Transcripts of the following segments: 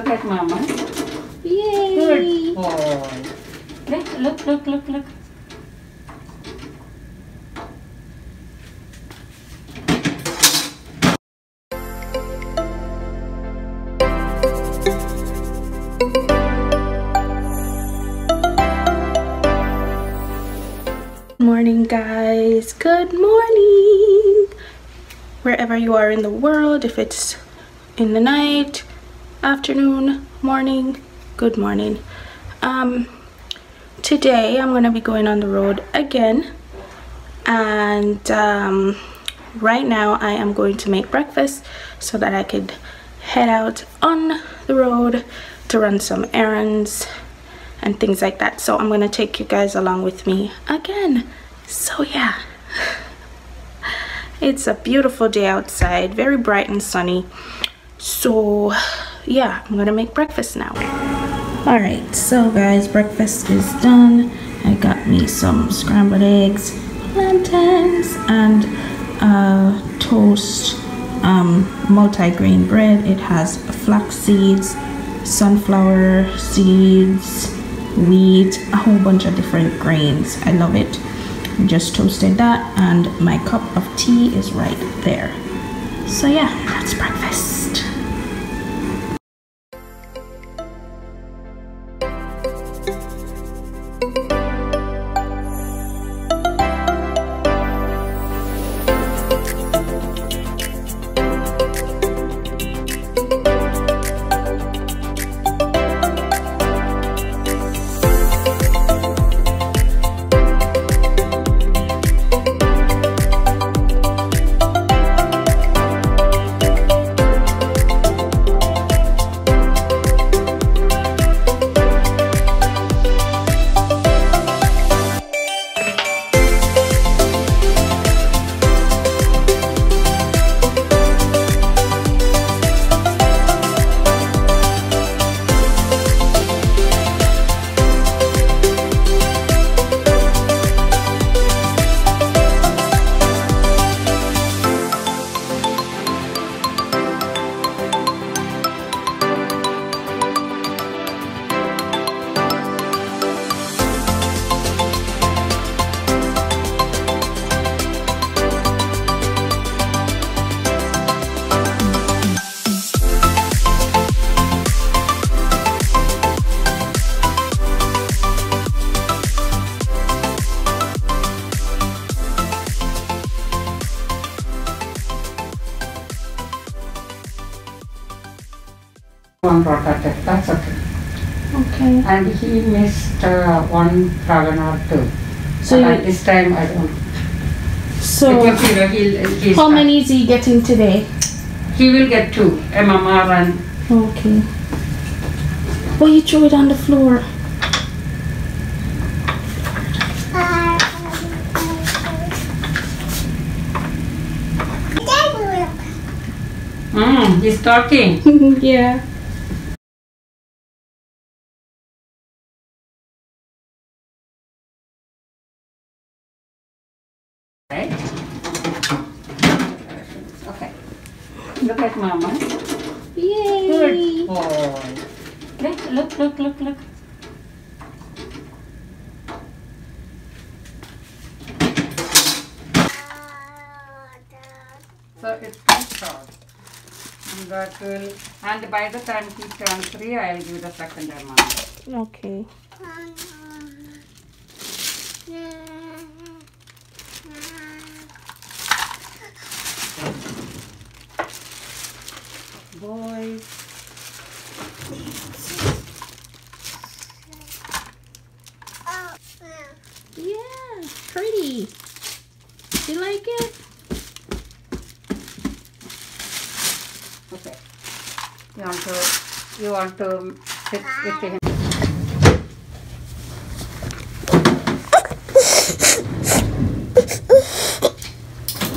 Look at Mama. Yay! Good boy. Look. Morning, guys. Good morning. Wherever you are in the world, if it's in the night, afternoon, morning, good morning. Today I'm gonna be going on the road again, and right now I am going to make breakfast so that I could head out on the road to run some errands and things like that. So I'm gonna take you guys along with me again. So yeah, it's a beautiful day outside, very bright and sunny. So yeah, I'm gonna make breakfast now. All right, so guys, breakfast is done. I got me some scrambled eggs, plantains, and toast, multi-grain bread. It has flax seeds, sunflower seeds, wheat, a whole bunch of different grains. I love it. Just toasted that, and my cup of tea is right there. So yeah, that's breakfast. One rotated, that's okay. Okay. And he missed one dragon or two. So at this time I don't. So He'll how many is he getting today? He will get 2, MMR and. Okay. Why you throw it on the floor? He's talking. Yeah. Right? Okay. Look at Mama. Yay! Good boy. Look. So it's short. And that will, and by the time he turns 3, I'll give the second amount. Okay. Boys. Yeah, pretty. You like it? Okay. You want to sit with him.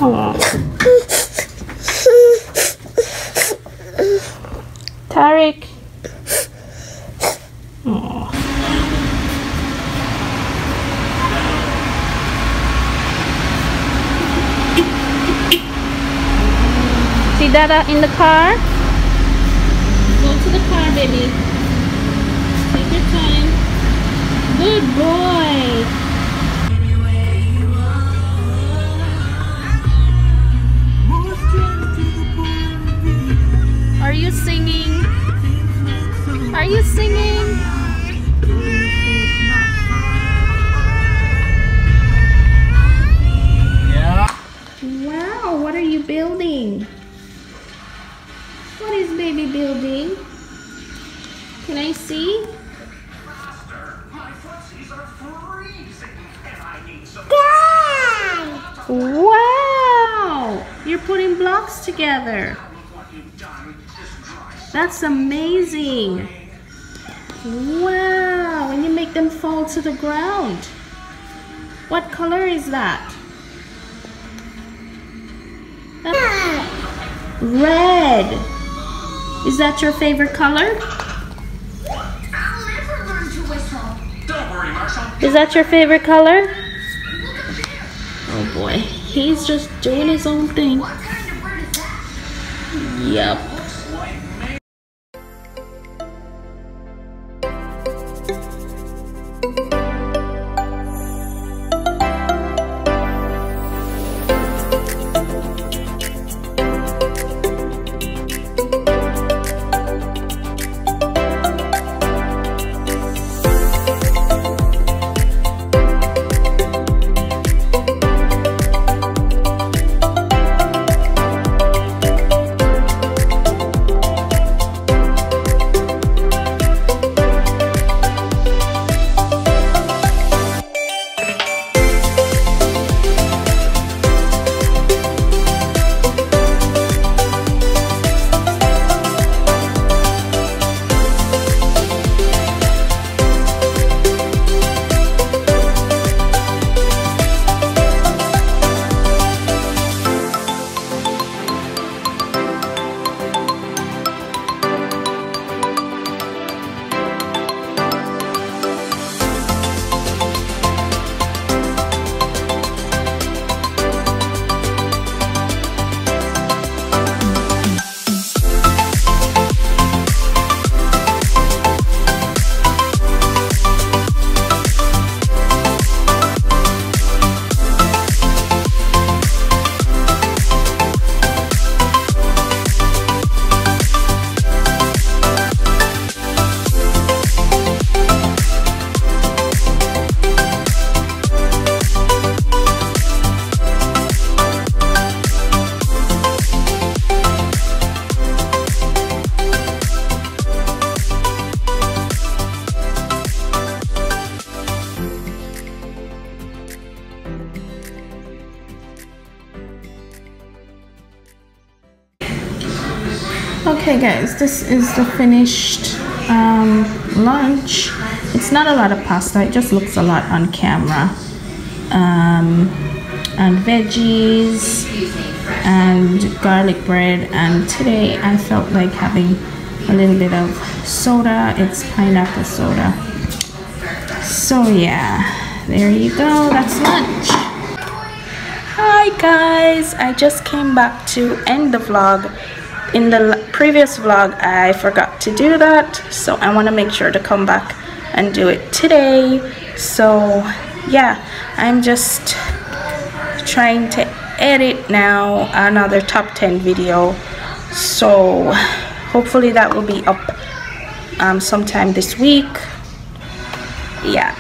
Oh. Tariq. Oh. See Dada in the car? Go to the car, baby. Take your time. Good boy. Are you singing? Are you singing? Yeah. Wow, what are you building? What is baby building? Can I see? Wow! You're putting blocks together. That's amazing. Wow, and you make them fall to the ground. What color is that? Red. Is that your favorite color? Is that your favorite color? Oh boy, he's just doing his own thing. Yep. Okay guys, this is the finished lunch. It's not a lot of pasta, it just looks a lot on camera. And veggies and garlic bread, and today I felt like having a little bit of soda. It's pineapple soda. So yeah, there you go, that's lunch. Hi guys, I just came back to end the vlog. In the previous vlog I forgot to do that, so I want to make sure to come back and do it today. So yeah, I'm just trying to edit now another top 10 video, so hopefully that will be up sometime this week. Yeah,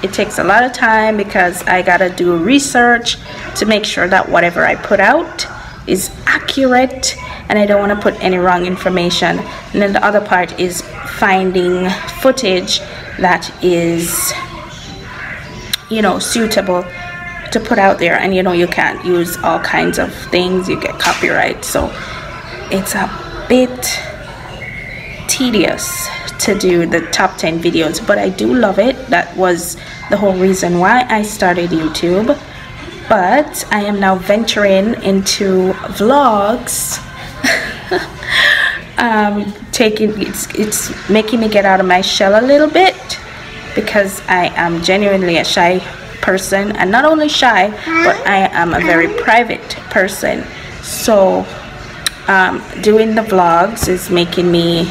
it takes a lot of time because I gotta do research to make sure that whatever I put out is accurate and I don't want to put any wrong information. And then the other part is finding footage that is, you know, suitable to put out there. And you know, you can't use all kinds of things, you get copyright, so it's a bit tedious to do the top 10 videos, but I do love it. That was the whole reason why I started YouTube. But I am now venturing into vlogs. It's making me get out of my shell a little bit because I am genuinely a shy person, and not only shy, but I am a very private person. So doing the vlogs is making me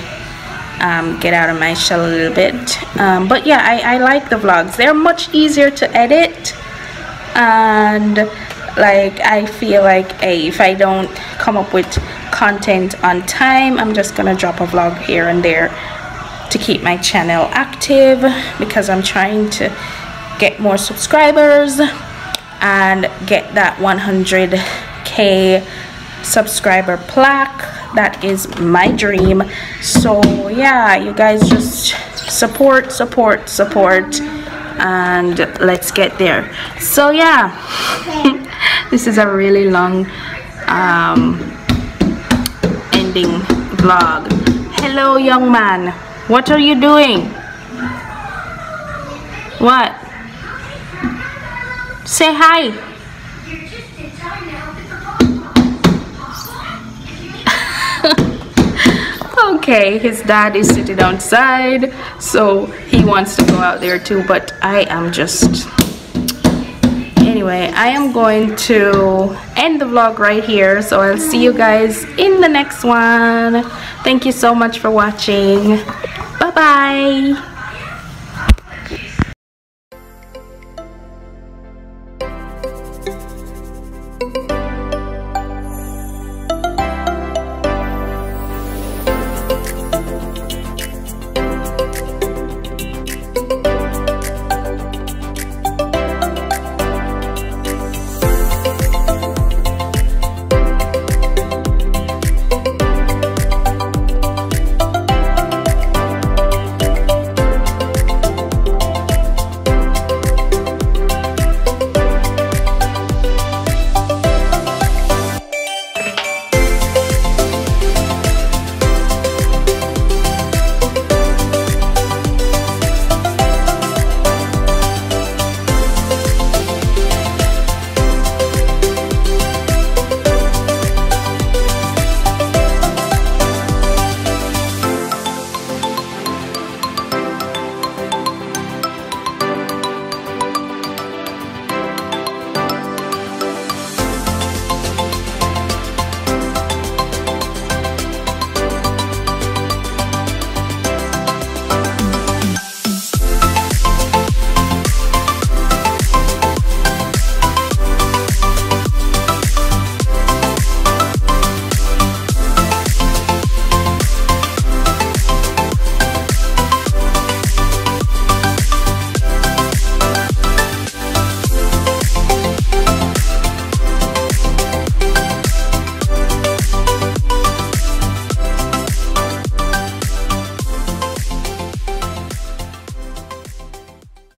get out of my shell a little bit. But yeah, I like the vlogs. They're much easier to edit, and like I feel like, hey, if I don't come up with content on time, I'm just gonna drop a vlog here and there to keep my channel active, because I'm trying to get more subscribers and get that 100k subscriber plaque. That is my dream. So yeah, you guys just support, and let's get there. So yeah, this is a really long ending vlog. Hello, young man, what are you doing? What? Say hi. Okay, his dad is sitting outside, so he wants to go out there too, but I am just... Anyway, I am going to end the vlog right here, so I'll see you guys in the next one. Thank you so much for watching. Bye bye.